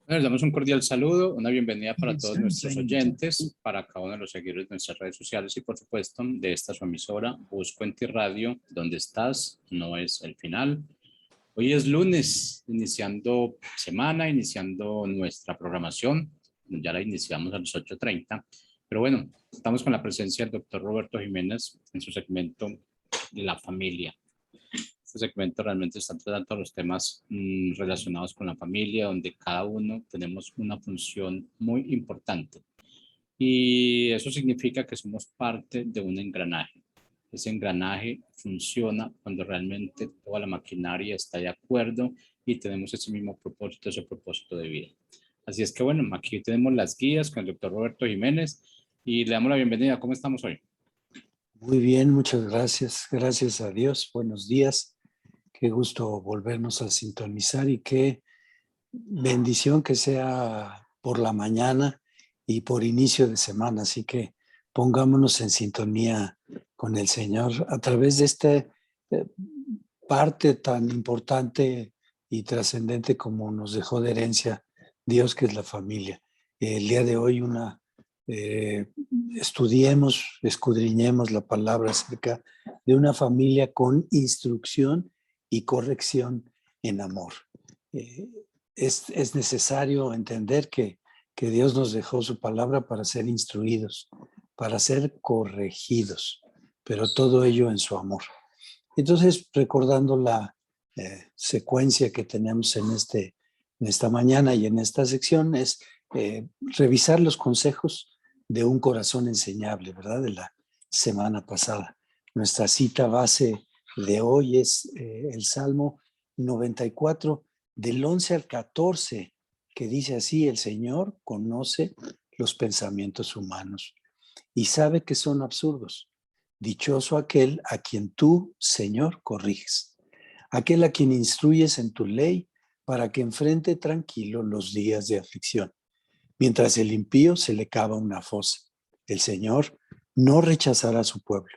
Bueno, les damos un cordial saludo, una bienvenida para todos nuestros Training. oyentes, para cada uno de los seguidores de nuestras redes sociales y por supuesto de esta su emisora Busco en Ti Radio, donde estás, no es el final. Hoy es lunes, iniciando semana, iniciando nuestra programación, ya la iniciamos a las 8:30, pero bueno, estamos con la presencia del doctor Roberto Jiménez en su segmento La Familia. Este segmento realmente está tratando los temas relacionados con la familia, donde cada uno tenemos una función muy importante. Y eso significa que somos parte de un engranaje. Ese engranaje funciona cuando realmente toda la maquinaria está de acuerdo y tenemos ese mismo propósito, ese propósito de vida. Así es que bueno, aquí tenemos las guías con el doctor Roberto Jiménez y le damos la bienvenida. ¿Cómo estamos hoy? Muy bien, muchas gracias. Gracias a Dios. Buenos días. Qué gusto volvernos a sintonizar y qué bendición que sea por la mañana y por inicio de semana. Así que pongámonos en sintonía con el Señor a través de esta parte tan importante y trascendente como nos dejó de herencia Dios, que es la familia. El día de hoy estudiemos, escudriñemos la palabra acerca de una familia con instrucción y corrección en amor. Es necesario entender que Dios nos dejó su palabra para ser instruidos, para ser corregidos, pero todo ello en su amor. Entonces, recordando la secuencia que tenemos en esta mañana y en esta sección, es revisar los consejos de un corazón enseñable, ¿verdad? De la semana pasada. Nuestra cita base de hoy es el Salmo 94, del 11 al 14, que dice así: el Señor conoce los pensamientos humanos y sabe que son absurdos. Dichoso aquel a quien tú, Señor, corriges, aquel a quien instruyes en tu ley para que enfrente tranquilo los días de aflicción, mientras el impío se le cava una fosa. El Señor no rechazará a su pueblo,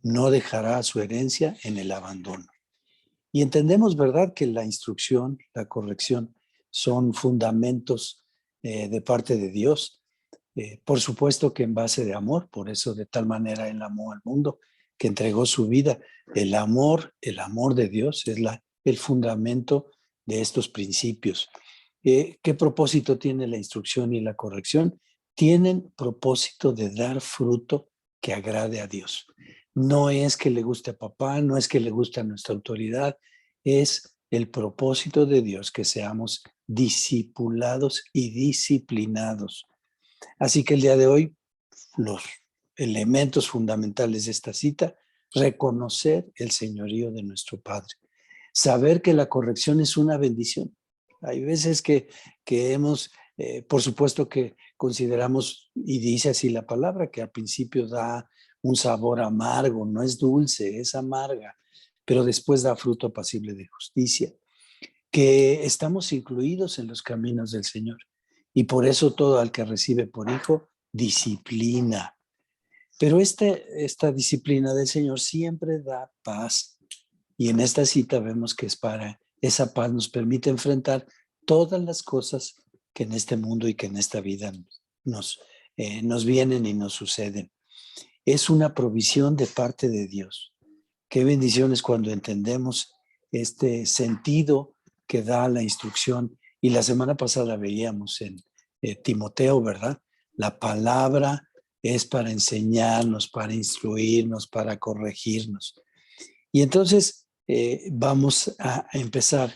no dejará a su herencia en el abandono. Y entendemos, ¿verdad?, que la instrucción, la corrección son fundamentos de parte de Dios. Por supuesto que en base de amor, por eso de tal manera Él amó al mundo, que entregó su vida. El amor de Dios es el fundamento de estos principios. ¿Qué propósito tiene la instrucción y la corrección? Tienen propósito de dar fruto que agrade a Dios. No es que le guste a papá, no es que le guste a nuestra autoridad, es el propósito de Dios que seamos discipulados y disciplinados. Así que el día de hoy, los elementos fundamentales de esta cita: reconocer el señorío de nuestro Padre, saber que la corrección es una bendición. Hay veces que hemos, por supuesto que consideramos, y dice así la palabra, que al principio da un sabor amargo, no es dulce, es amarga, pero después da fruto apacible de justicia, que estamos incluidos en los caminos del Señor. Y por eso todo al que recibe por hijo, disciplina. Pero esta disciplina del Señor siempre da paz. Y en esta cita vemos que esa paz nos permite enfrentar todas las cosas que en este mundo y que en esta vida nos vienen y nos suceden. Es una provisión de parte de Dios. Qué bendiciones cuando entendemos este sentido que da la instrucción. Y la semana pasada veíamos en Timoteo, ¿verdad? La palabra es para enseñarnos, para instruirnos, para corregirnos. Y entonces vamos a empezar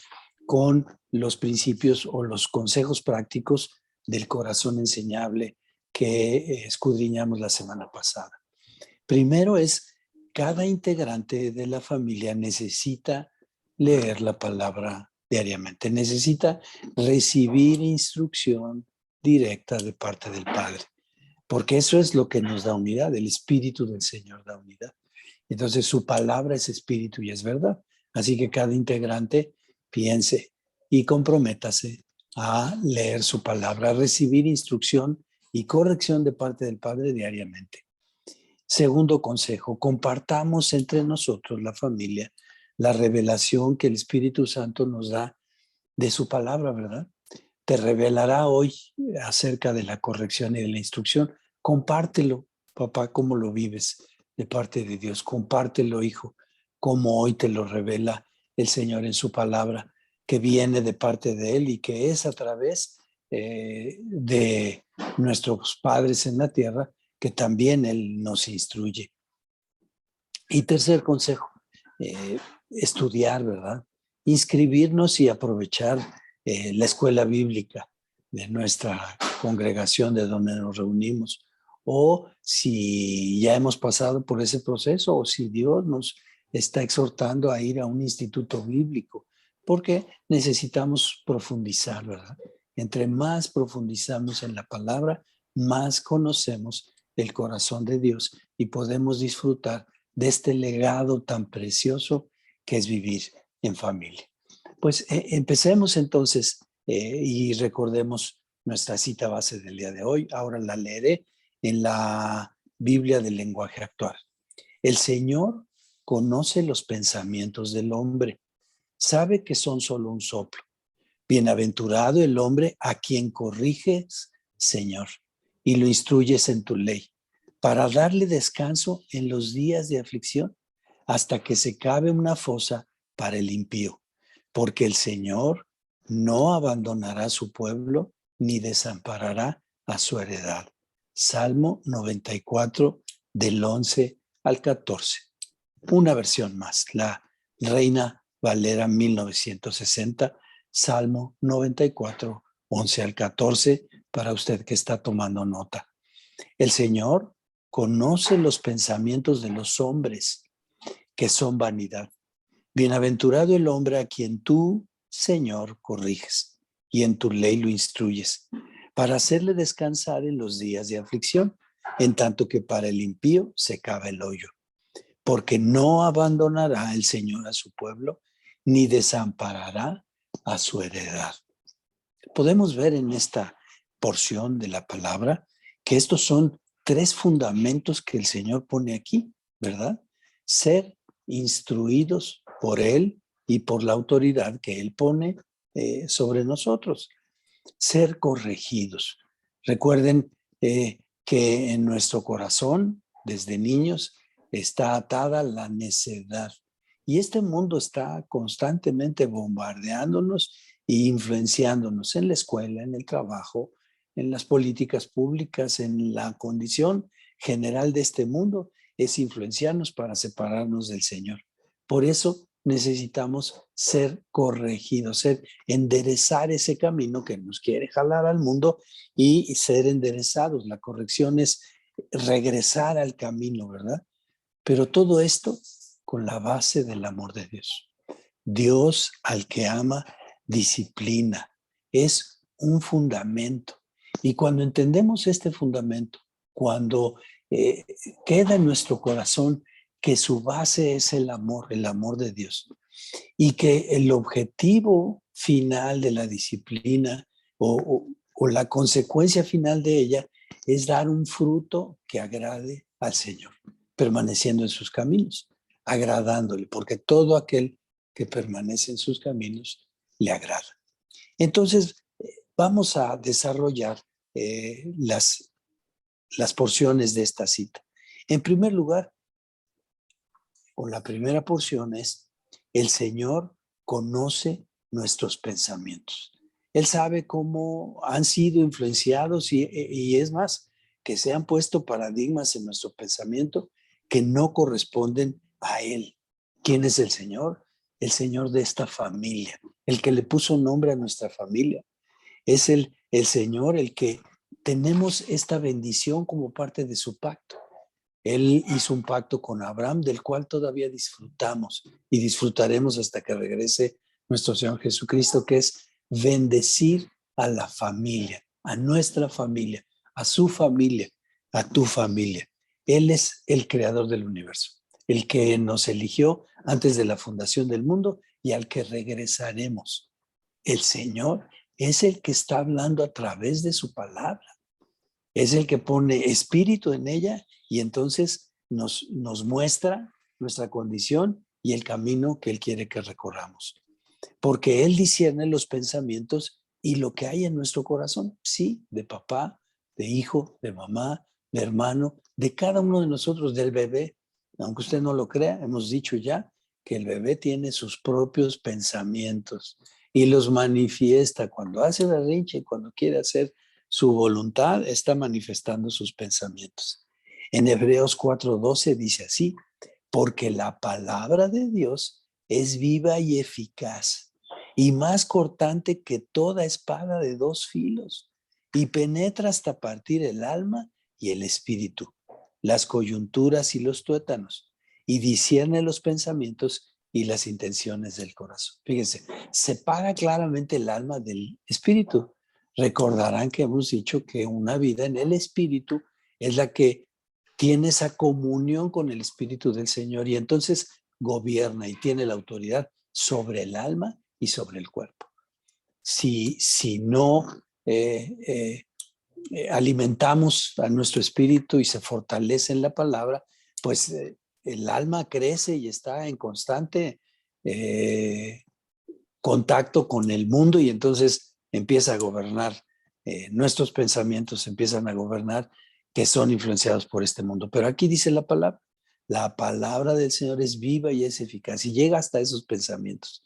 con los principios o los consejos prácticos del corazón enseñable que escudriñamos la semana pasada. Primero es: cada integrante de la familia necesita leer la palabra diariamente, necesita recibir instrucción directa de parte del Padre, porque eso es lo que nos da unidad. El Espíritu del Señor da unidad. Entonces su palabra es espíritu y es verdad. Así que cada integrante piense y comprométase a leer su palabra, a recibir instrucción y corrección de parte del Padre diariamente. Segundo consejo: compartamos entre nosotros, la familia, la revelación que el Espíritu Santo nos da de su palabra, ¿verdad? te revelará hoy acerca de la corrección y de la instrucción. Compártelo, papá, cómo lo vives de parte de Dios. Compártelo, hijo, cómo hoy te lo revela el Señor en su palabra, que viene de parte de Él y que es a través de nuestros padres en la tierra, que también Él nos instruye. Y tercer consejo, estudiar, ¿verdad? Inscribirnos y aprovechar la escuela bíblica de nuestra congregación de donde nos reunimos. O si ya hemos pasado por ese proceso, o si Dios nos está exhortando a ir a un instituto bíblico, porque necesitamos profundizar, ¿verdad? Entre más profundizamos en la palabra, más conocemos el corazón de Dios y podemos disfrutar de este legado tan precioso que es vivir en familia. Pues empecemos entonces y recordemos nuestra cita base del día de hoy. Ahora la leeré en la Biblia del lenguaje actual. El Señor conoce los pensamientos del hombre, sabe que son solo un soplo. Bienaventurado el hombre a quien corriges, Señor, y lo instruyes en tu ley, para darle descanso en los días de aflicción, hasta que se cabe una fosa para el impío, porque el Señor no abandonará a su pueblo, ni desamparará a su heredad. Salmo 94, del 11 al 14. Una versión más, la Reina Valera 1960, Salmo 94, 11 al 14, para usted que está tomando nota. El Señor conoce los pensamientos de los hombres, que son vanidad. Bienaventurado el hombre a quien tú, Señor, corriges y en tu ley lo instruyes, para hacerle descansar en los días de aflicción, en tanto que para el impío se cava el hoyo. Porque no abandonará el Señor a su pueblo, ni desamparará a su heredad. Podemos ver en esta porción de la palabra que estos son tres fundamentos que el Señor pone aquí, ¿verdad? Ser instruidos por Él y por la autoridad que Él pone sobre nosotros. Ser corregidos. Recuerden que en nuestro corazón, desde niños, está atada la necedad. Y este mundo está constantemente bombardeándonos e influenciándonos en la escuela, en el trabajo, en las políticas públicas, en la condición general de este mundo, es influenciarnos para separarnos del Señor. Por eso necesitamos ser corregidos, enderezar ese camino que nos quiere jalar al mundo y ser enderezados. La corrección es regresar al camino, ¿verdad? Pero todo esto con la base del amor de Dios. Dios al que ama, disciplina. Es un fundamento. Y cuando entendemos este fundamento, cuando queda en nuestro corazón que su base es el amor de Dios, y que el objetivo final de la disciplina o la consecuencia final de ella es dar un fruto que agrade al Señor, permaneciendo en sus caminos, agradándole, porque todo aquel que permanece en sus caminos le agrada. Entonces, vamos a desarrollar las porciones de esta cita. En primer lugar, o la primera porción es: el Señor conoce nuestros pensamientos. Él sabe cómo han sido influenciados y es más, que se han puesto paradigmas en nuestro pensamiento que no corresponden a Él. ¿Quién es el Señor? El Señor de esta familia, el que le puso nombre a nuestra familia. Es el Señor el que tenemos esta bendición como parte de su pacto. Él hizo un pacto con Abraham, del cual todavía disfrutamos y disfrutaremos hasta que regrese nuestro Señor Jesucristo, que es bendecir a la familia, a nuestra familia, a su familia, a tu familia. Él es el creador del universo, el que nos eligió antes de la fundación del mundo y al que regresaremos. El Señor es el que está hablando a través de su palabra. Es el que pone espíritu en ella y entonces nos muestra nuestra condición y el camino que Él quiere que recorramos. Porque Él discierne los pensamientos y lo que hay en nuestro corazón, sí, de papá, de hijo, de mamá, de hermano, de cada uno de nosotros, del bebé. Aunque usted no lo crea, hemos dicho ya que el bebé tiene sus propios pensamientos y los manifiesta cuando hace berrinche, cuando quiere hacer su voluntad, está manifestando sus pensamientos. En Hebreos 4:12 dice así: porque la palabra de Dios es viva y eficaz y más cortante que toda espada de dos filos, y penetra hasta partir el alma y el espíritu, las coyunturas y los tuétanos, y discierne los pensamientos y las intenciones del corazón. Fíjense, separa claramente el alma del espíritu. Recordarán que hemos dicho que una vida en el espíritu es la que tiene esa comunión con el Espíritu del Señor y entonces gobierna y tiene la autoridad sobre el alma y sobre el cuerpo. Si no alimentamos a nuestro espíritu y se fortalece en la palabra, pues el alma crece y está en constante contacto con el mundo y entonces empieza a gobernar, nuestros pensamientos empiezan a gobernar, que son influenciados por este mundo. Pero aquí dice la palabra del Señor es viva y es eficaz y llega hasta esos pensamientos.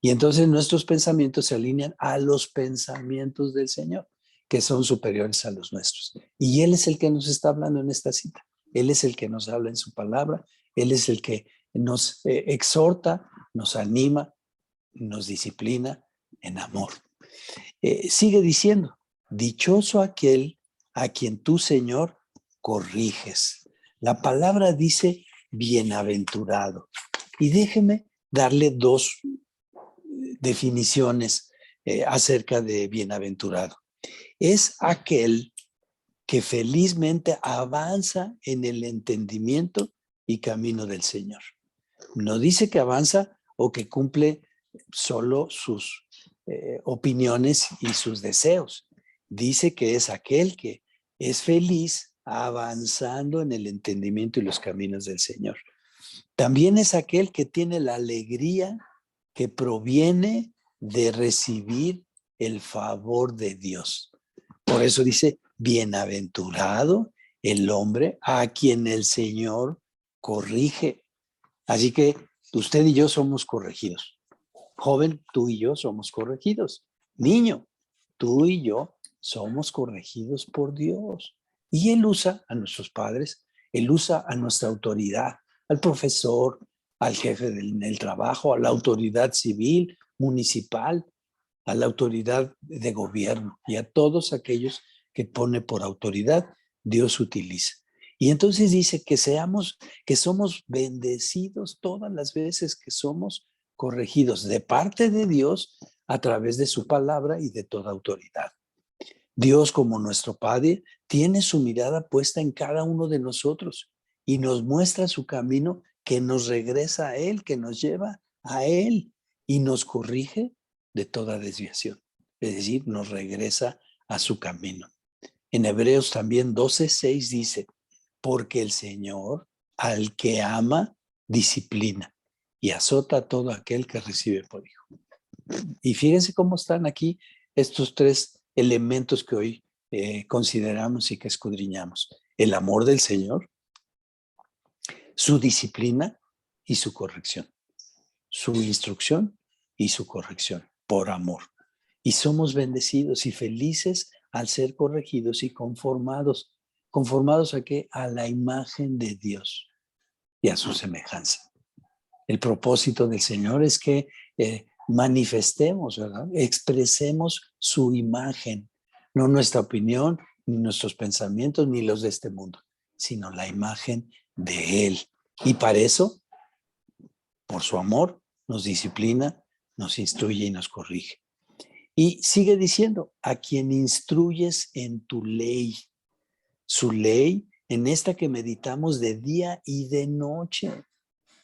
Y entonces nuestros pensamientos se alinean a los pensamientos del Señor, que son superiores a los nuestros. Y Él es el que nos está hablando en esta cita. Él es el que nos habla en su palabra. Él es el que nos exhorta, nos anima, nos disciplina en amor. Sigue diciendo, dichoso aquel a quien tú, Señor, corriges. La palabra dice bienaventurado. Y déjeme darle dos definiciones acerca de bienaventurado. Es aquel que felizmente avanza en el entendimiento y camino del Señor. No dice que avanza o que cumple solo sus opiniones y sus deseos. Dice que es aquel que es feliz avanzando en el entendimiento y los caminos del Señor. También es aquel que tiene la alegría que proviene de recibir el favor de Dios. Por eso dice, bienaventurado el hombre a quien el Señor corrige. Así que usted y yo somos corregidos. Joven, tú y yo somos corregidos. Niño, tú y yo somos corregidos por Dios. Y Él usa a nuestros padres, Él usa a nuestra autoridad, al profesor, al jefe del trabajo, a la autoridad civil, municipal, a la autoridad de gobierno y a todos aquellos que pone por autoridad, Dios utiliza. Y entonces dice que somos bendecidos todas las veces que somos corregidos de parte de Dios a través de su palabra y de toda autoridad. Dios, como nuestro Padre, tiene su mirada puesta en cada uno de nosotros y nos muestra su camino que nos regresa a Él, que nos lleva a Él y nos corrige de toda desviación. Es decir, nos regresa a su camino. En Hebreos también 12:6 dice, porque el Señor al que ama disciplina y azota a todo aquel que recibe por hijo. Y fíjense cómo están aquí estos tres elementos que hoy consideramos y que escudriñamos. El amor del Señor, su disciplina y su corrección. Su instrucción y su corrección por amor. Y somos bendecidos y felices al ser corregidos y conformados. ¿Conformados a qué? A la imagen de Dios y a su semejanza. El propósito del Señor es que manifestemos, ¿verdad? Expresemos su imagen, no nuestra opinión, ni nuestros pensamientos, ni los de este mundo, sino la imagen de Él. Y para eso, por su amor, nos disciplina, nos instruye y nos corrige. Y sigue diciendo, a quien instruyes en tu ley, su ley en esta que meditamos de día y de noche,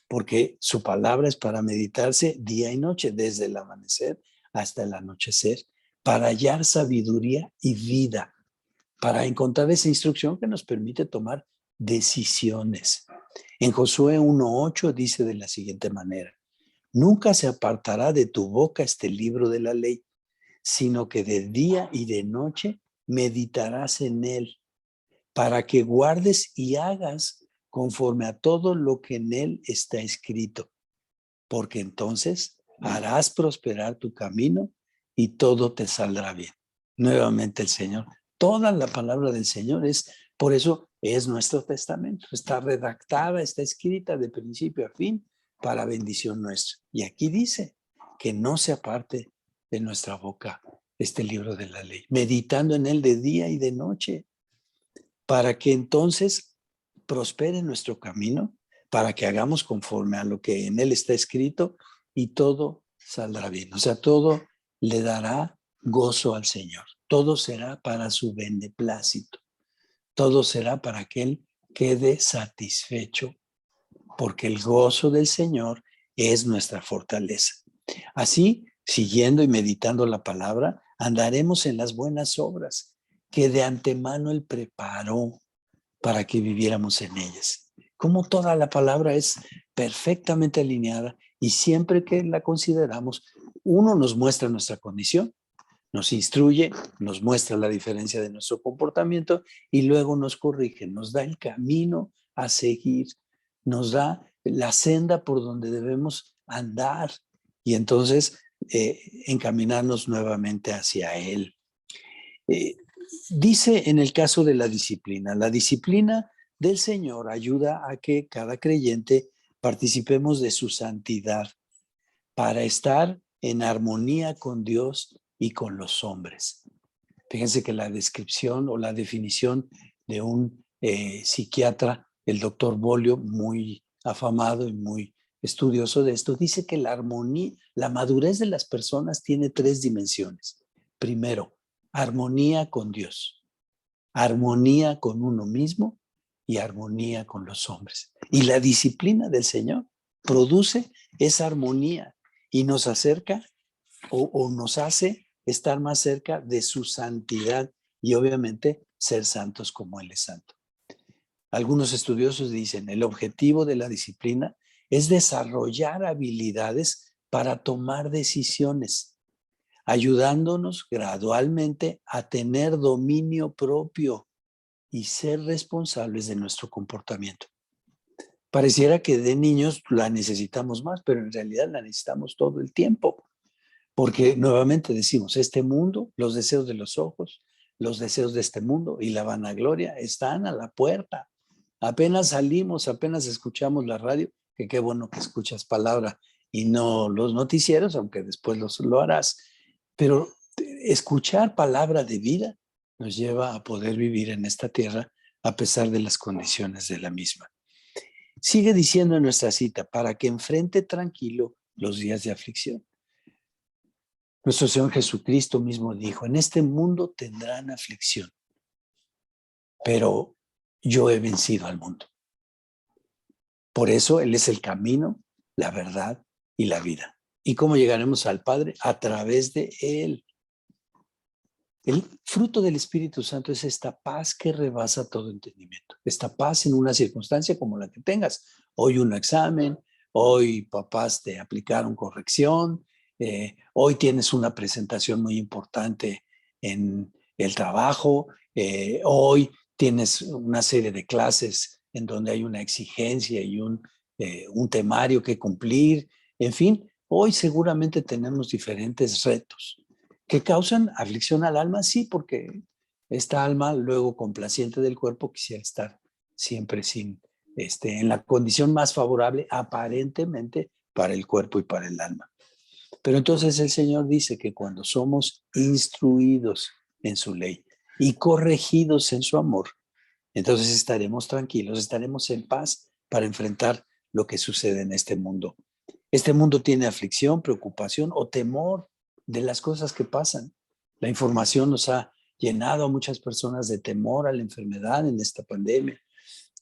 porque su palabra es para meditarse día y noche, desde el amanecer hasta el anochecer, para hallar sabiduría y vida, para encontrar esa instrucción que nos permite tomar decisiones. En Josué 1:8 dice de la siguiente manera, nunca se apartará de tu boca este libro de la ley, sino que de día y de noche meditarás en él, para que guardes y hagas conforme a todo lo que en él está escrito, porque entonces harás prosperar tu camino y todo te saldrá bien. Nuevamente el Señor. Toda la palabra del Señor por eso es nuestro testamento. Está redactada, está escrita de principio a fin para bendición nuestra. Y aquí dice que no se aparte de nuestra boca este libro de la ley, meditando en él de día y de noche, para que entonces prospere nuestro camino, para que hagamos conforme a lo que en él está escrito y todo saldrá bien. O sea, todo le dará gozo al Señor. Todo será para su beneplácito. Todo será para que él quede satisfecho, porque el gozo del Señor es nuestra fortaleza. Así, siguiendo y meditando la palabra, andaremos en las buenas obras que de antemano él preparó para que viviéramos en ellas. Como toda la palabra es perfectamente alineada y siempre que la consideramos, uno nos muestra nuestra condición, nos instruye, nos muestra la diferencia de nuestro comportamiento y luego nos corrige, nos da el camino a seguir, nos da la senda por donde debemos andar y entonces encaminarnos nuevamente hacia él. Dice en el caso de la disciplina del Señor ayuda a que cada creyente participemos de su santidad para estar en armonía con Dios y con los hombres. Fíjense que la descripción o la definición de un psiquiatra, el doctor Bolio, muy afamado y muy estudioso de esto, dice que la armonía, la madurez de las personas tiene 3 dimensiones. Primero, armonía con Dios, armonía con uno mismo y armonía con los hombres. Y la disciplina del Señor produce esa armonía y nos acerca o nos hace estar más cerca de su santidad y obviamente ser santos como Él es santo. Algunos estudiosos dicen, el objetivo de la disciplina es desarrollar habilidades para tomar decisiones, ayudándonos gradualmente a tener dominio propio y ser responsables de nuestro comportamiento. Pareciera que de niños la necesitamos más, pero en realidad la necesitamos todo el tiempo. Porque nuevamente decimos, este mundo, los deseos de los ojos, los deseos de este mundo y la vanagloria están a la puerta. Apenas salimos, apenas escuchamos la radio, que qué bueno que escuchas palabra y no los noticieros, aunque después lo harás. Pero escuchar palabra de vida nos lleva a poder vivir en esta tierra a pesar de las condiciones de la misma. Sigue diciendo en nuestra cita, para que enfrente tranquilo los días de aflicción. Nuestro Señor Jesucristo mismo dijo, en este mundo tendrán aflicción, pero yo he vencido al mundo. Por eso Él es el camino, la verdad y la vida. ¿Y cómo llegaremos al Padre? A través de Él. El fruto del Espíritu Santo es esta paz que rebasa todo entendimiento. Esta paz en una circunstancia como la que tengas. Hoy un examen, hoy papás te aplicaron corrección, hoy tienes una presentación muy importante en el trabajo, hoy tienes una serie de clases en donde hay una exigencia y un temario que cumplir. En fin, hoy seguramente tenemos diferentes retos que causan aflicción al alma, sí, porque esta alma luego complaciente del cuerpo quisiera estar siempre en la condición más favorable aparentemente para el cuerpo y para el alma. Pero entonces el Señor dice que cuando somos instruidos en su ley y corregidos en su amor, entonces estaremos tranquilos, estaremos en paz para enfrentar lo que sucede en este mundo. Este mundo tiene aflicción, preocupación o temor de las cosas que pasan. La información nos ha llenado a muchas personas de temor a la enfermedad en esta pandemia,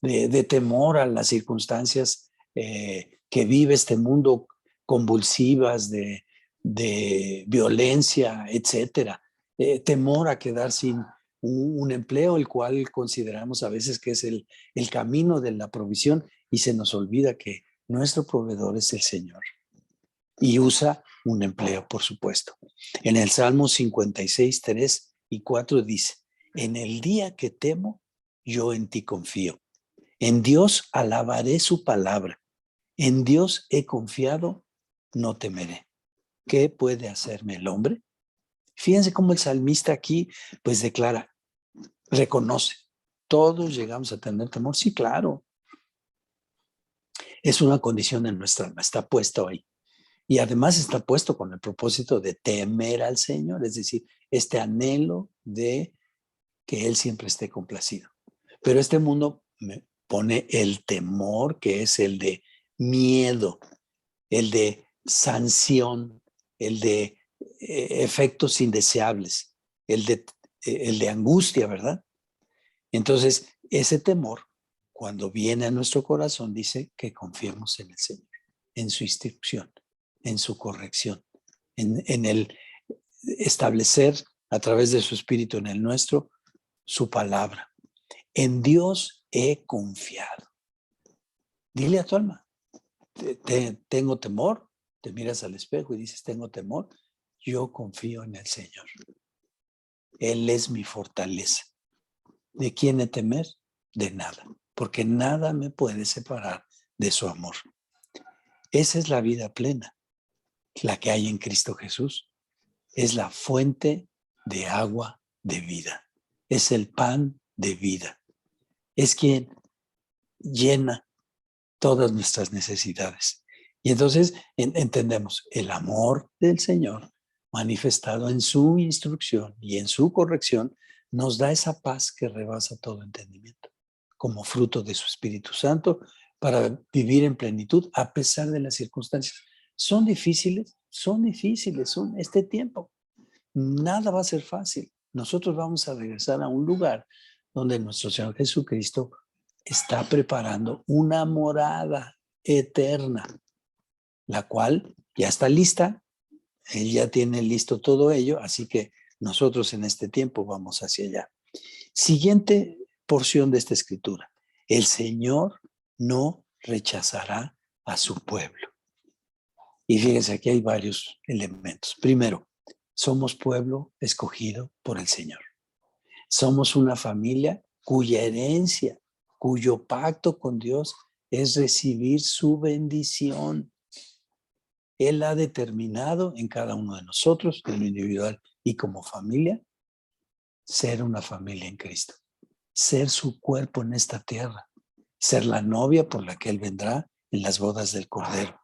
de temor a las circunstancias que vive este mundo convulsivas, de violencia, etcétera. Temor a quedar sin un empleo, el cual consideramos a veces que es el camino de la provisión y se nos olvida que nuestro proveedor es el Señor. y usa un empleo, por supuesto. En el Salmo 56, 3 y 4 dice, en el día que temo, yo en ti confío. En Dios alabaré su palabra. En Dios he confiado, no temeré. ¿Qué puede hacerme el hombre? Fíjense cómo el salmista aquí pues declara, reconoce, todos llegamos a tener temor. Sí, claro, es una condición en nuestra alma, está puesto ahí. Y además está puesto con el propósito de temer al Señor, es decir, este anhelo de que Él siempre esté complacido. Pero este mundo me pone el temor, que es el de miedo, el de sanción, el de efectos indeseables, el de angustia, ¿verdad? Entonces, ese temor, cuando viene a nuestro corazón, dice que confiemos en el Señor, en su instrucción, en su corrección, en el establecer a través de su espíritu en el nuestro, su palabra. En Dios he confiado. Dile a tu alma, tengo temor, te miras al espejo y dices, tengo temor, yo confío en el Señor. Él es mi fortaleza. ¿De quién he temer? De nada, porque nada me puede separar de su amor. Esa es la vida plena, la que hay en Cristo Jesús. Es la fuente de agua de vida. Es el pan de vida. Es quien llena todas nuestras necesidades. Y entonces entendemos el amor del Señor manifestado en su instrucción y en su corrección nos da esa paz que rebasa todo entendimiento, como fruto de su Espíritu Santo, para vivir en plenitud a pesar de las circunstancias. Son difíciles, son este tiempo. Nada va a ser fácil. Nosotros vamos a regresar a un lugar donde nuestro Señor Jesucristo está preparando una morada eterna, la cual ya está lista. Él ya tiene listo todo ello, así que nosotros en este tiempo vamos hacia allá. Siguiente porción de esta escritura. El Señor no rechazará a su pueblo. Y fíjense, aquí hay varios elementos. Primero, somos pueblo escogido por el Señor. Somos una familia cuya herencia, cuyo pacto con Dios es recibir su bendición. Él ha determinado en cada uno de nosotros, en lo individual y como familia, ser una familia en Cristo, ser su cuerpo en esta tierra, ser la novia por la que Él vendrá en las bodas del Cordero.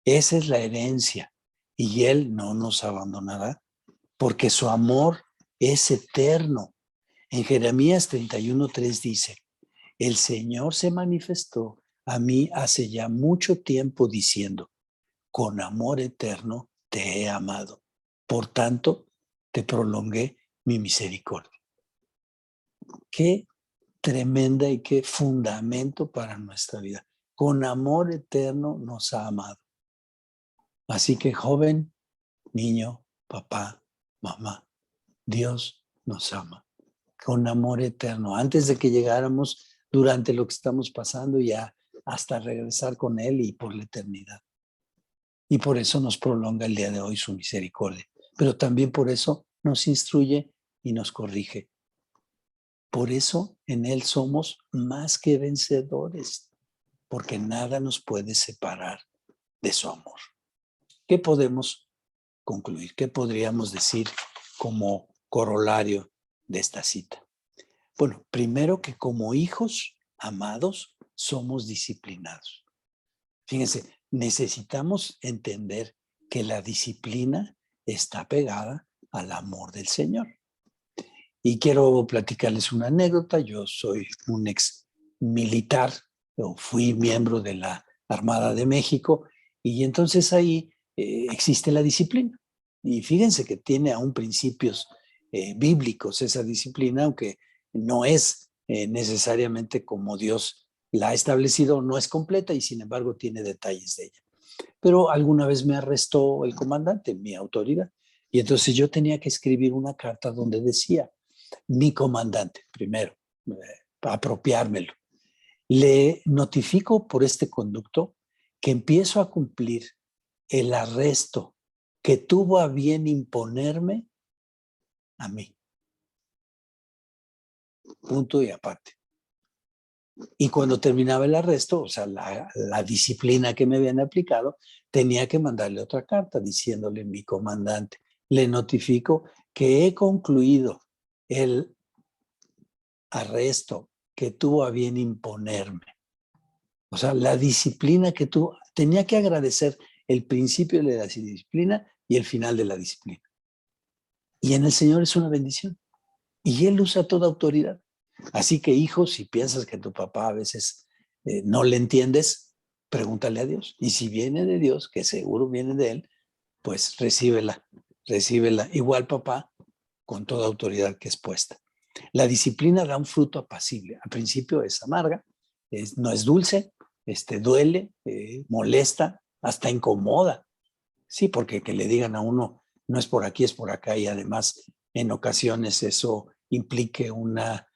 Esa es la herencia y Él no nos abandonará porque su amor es eterno. En Jeremías 31:3 dice, el Señor se manifestó a mí hace ya mucho tiempo diciendo, con amor eterno te he amado. Por tanto, te prolongué mi misericordia. Qué tremenda y qué fundamento para nuestra vida. Con amor eterno nos ha amado. Así que joven, niño, papá, mamá, Dios nos ama con amor eterno. Antes de que llegáramos, durante lo que estamos pasando, ya hasta regresar con Él y por la eternidad. Y por eso nos prolonga el día de hoy su misericordia. Pero también por eso nos instruye y nos corrige. Por eso en Él somos más que vencedores, porque nada nos puede separar de su amor. ¿Qué podemos concluir? ¿Qué podríamos decir como corolario de esta cita? Bueno, primero que como hijos amados somos disciplinados. Fíjense, necesitamos entender que la disciplina está pegada al amor del Señor. Y quiero platicarles una anécdota. Yo soy un ex militar, o fui miembro de la Armada de México, y entonces ahí existe la disciplina. Y fíjense que tiene aún principios bíblicos esa disciplina, aunque no es necesariamente como Dios la ha establecido, no es completa y sin embargo tiene detalles de ella. Pero alguna vez me arrestó el comandante, mi autoridad, y entonces yo tenía que escribir una carta donde decía, mi comandante, primero, apropiármelo. Le notifico por este conducto que empiezo a cumplir el arresto que tuvo a bien imponerme a mí. Punto y aparte. Y cuando terminaba el arresto, o sea, la disciplina que me habían aplicado, tenía que mandarle otra carta diciéndole: mi comandante, le notifico que he concluido el arresto que tuvo a bien imponerme. O sea, la disciplina que tuvo, tenía que agradecer el principio de la disciplina y el final de la disciplina. Y en el Señor es una bendición. Y Él usa toda autoridad. Así que, hijo, si piensas que tu papá a veces no le entiendes, pregúntale a Dios. Y si viene de Dios, que seguro viene de Él, pues recíbela, recíbela. Igual papá, con toda autoridad que es puesta. La disciplina da un fruto apacible. Al principio es amarga, no es dulce, duele, molesta, hasta incomoda. Sí, porque que le digan a uno, no es por aquí, es por acá, y además en ocasiones eso implique una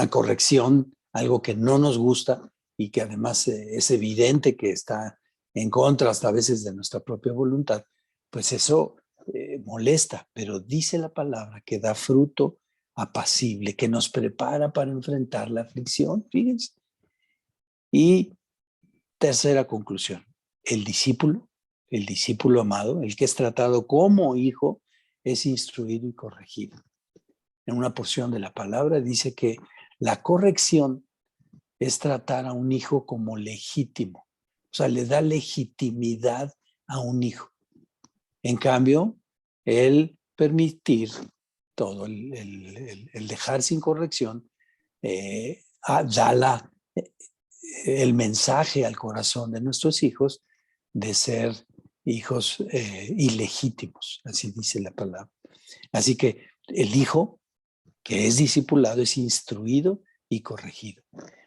corrección, algo que no nos gusta y que además es evidente que está en contra hasta a veces de nuestra propia voluntad, pues eso molesta, pero dice la palabra que da fruto apacible, que nos prepara para enfrentar la aflicción, fíjense. Y tercera conclusión, el discípulo amado, el que es tratado como hijo, es instruido y corregido. En una porción de la palabra dice que la corrección es tratar a un hijo como legítimo, o sea, le da legitimidad a un hijo. En cambio, el permitir todo, el dejar sin corrección, da el mensaje al corazón de nuestros hijos de ser hijos ilegítimos, así dice la palabra. Así que el hijo que es discipulado es instruido y corregido.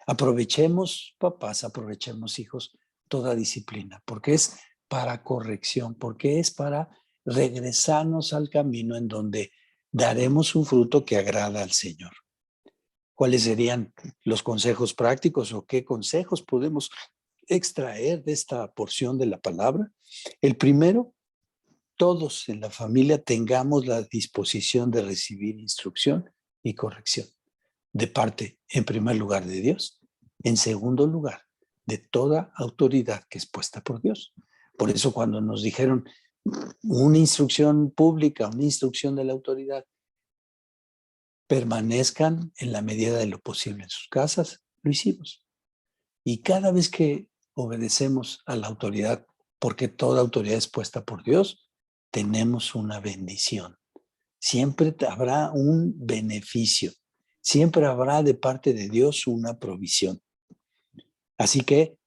Aprovechemos, papás, aprovechemos, hijos, toda disciplina, porque es para corrección, porque es para regresarnos al camino en donde daremos un fruto que agrada al Señor. ¿Cuáles serían los consejos prácticos o qué consejos podemos extraer de esta porción de la palabra? El primero, todos en la familia tengamos la disposición de recibir instrucción y corrección de parte, en primer lugar, de Dios, en segundo lugar, de toda autoridad que es puesta por Dios. Por eso cuando nos dijeron una instrucción pública, una instrucción de la autoridad, permanezcan en la medida de lo posible en sus casas, lo hicimos. Y cada vez que obedecemos a la autoridad, porque toda autoridad es puesta por Dios, tenemos una bendición. Siempre habrá un beneficio. Siempre habrá de parte de Dios una provisión. Así que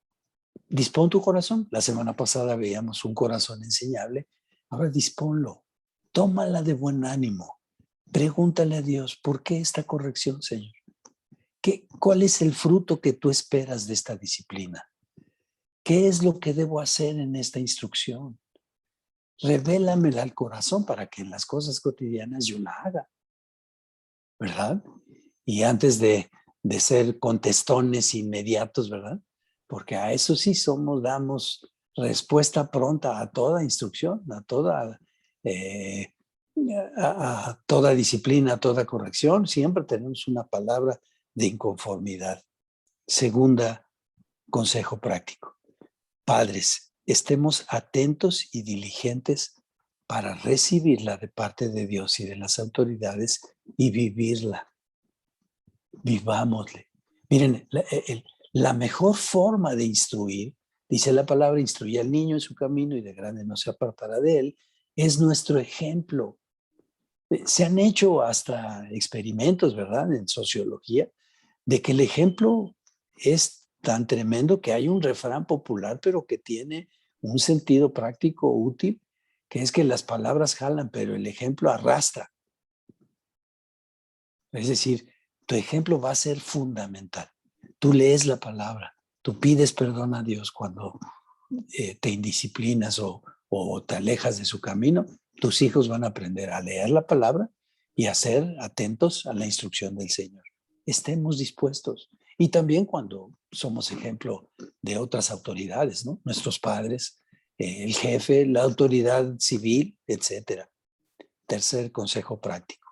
dispón tu corazón. La semana pasada veíamos un corazón enseñable. Ahora disponlo. Tómala de buen ánimo. Pregúntale a Dios, ¿por qué esta corrección, Señor? ¿Cuál es el fruto que tú esperas de esta disciplina? ¿Qué es lo que debo hacer en esta instrucción? Revélamela al corazón para que en las cosas cotidianas yo la haga, ¿verdad? Y antes de ser contestones inmediatos, ¿verdad? Porque a eso sí damos respuesta pronta a toda instrucción, a toda disciplina, a toda corrección. Siempre tenemos una palabra de inconformidad. Segunda, consejo práctico. Padres, estemos atentos y diligentes para recibirla de parte de Dios y de las autoridades y vivirla. Vivámosle. Miren, la mejor forma de instruir, dice la palabra, instruye al niño en su camino y de grande no se apartará de él, es nuestro ejemplo. Se han hecho hasta experimentos, ¿verdad?, en sociología, de que el ejemplo es tan tremendo que hay un refrán popular, pero que tiene un sentido práctico útil, que es que las palabras jalan, pero el ejemplo arrastra. Es decir, tu ejemplo va a ser fundamental. Tú lees la palabra, tú pides perdón a Dios cuando te indisciplinas o te alejas de su camino. Tus hijos van a aprender a leer la palabra y a ser atentos a la instrucción del Señor. Estemos dispuestos. Y también cuando somos ejemplo de otras autoridades, ¿no? Nuestros padres, el jefe, la autoridad civil, etcétera. Tercer consejo práctico.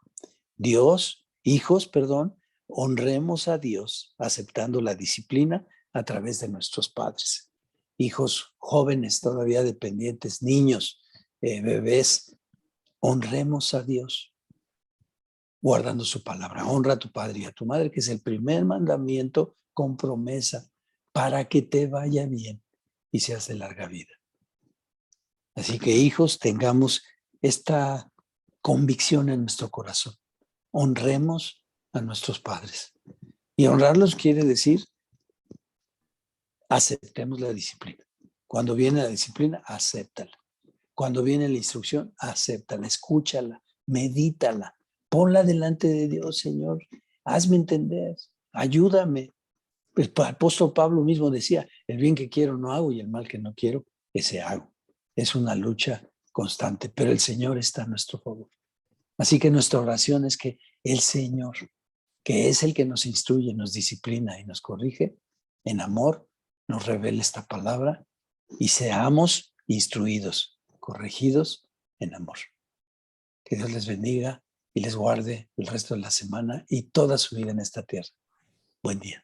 Hijos, honremos a Dios aceptando la disciplina a través de nuestros padres. Hijos jóvenes, todavía dependientes, niños, bebés, honremos a Dios guardando su palabra. Honra a tu padre y a tu madre, que es el primer mandamiento con promesa para que te vaya bien y seas de larga vida. Así que, hijos, tengamos esta convicción en nuestro corazón. Honremos a nuestros padres. Y honrarlos quiere decir, aceptemos la disciplina. Cuando viene la disciplina, acéptala. Cuando viene la instrucción, acéptala, escúchala, medítala. Ponla delante de Dios, Señor. Hazme entender, ayúdame. El apóstol Pablo mismo decía, el bien que quiero no hago y el mal que no quiero, ese hago. Es una lucha constante, pero el Señor está a nuestro favor. Así que nuestra oración es que el Señor, que es el que nos instruye, nos disciplina y nos corrige, en amor, nos revele esta palabra y seamos instruidos, corregidos en amor. Que Dios les bendiga y les guarde el resto de la semana y toda su vida en esta tierra. Buen día.